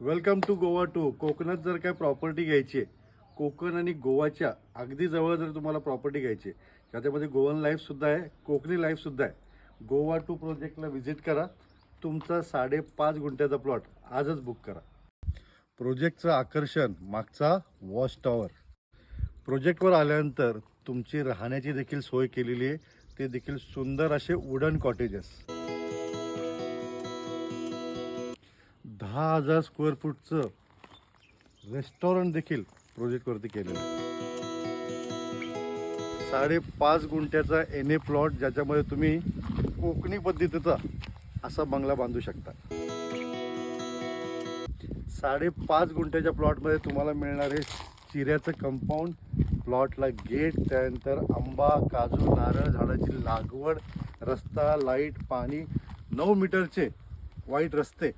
Welcome to Goa to. कोकणात जर काय प्रॉपर्टी घ्यायची आहे, कोकण आणि गोवाच्या अगदी जवळ जर तुम्हाला प्रॉपर्टी घ्यायची आहे, त्याच्यामध्ये गोवन लाईफसुद्धा आहे, कोकणी लाईफसुद्धा आहे. गोवा टू प्रोजेक्टला व्हिजिट करा. तुमचा 5.5 गुंठ्याचा प्लॉट आजच बुक करा. प्रोजेक्टचं आकर्षण मागचा वॉच टॉवर. प्रोजेक्टवर आल्यानंतर तुमची राहण्याची देखील सोय केलेली आहे, ते देखील सुंदर असे वुडन कॉटेजेस. 10,000 स्क्वेअर फूटचं रेस्टॉरंट देखील प्रोजेक्टवरती केलेलं आहे. 5.5 गुंठ्याचा एन ए प्लॉट, ज्याच्यामध्ये तुम्ही कोकणी पद्धतीचा असा बंगला बांधू शकता. 5.5 गुंठ्याच्या प्लॉटमध्ये तुम्हाला मिळणारे चिऱ्याचं कंपाऊंड, प्लॉटला गेट, त्यानंतर आंबा, काजू, नारळ झाडाची लागवड, रस्ता, लाईट, पाणी, 9 मीटरचे वाईट रस्ते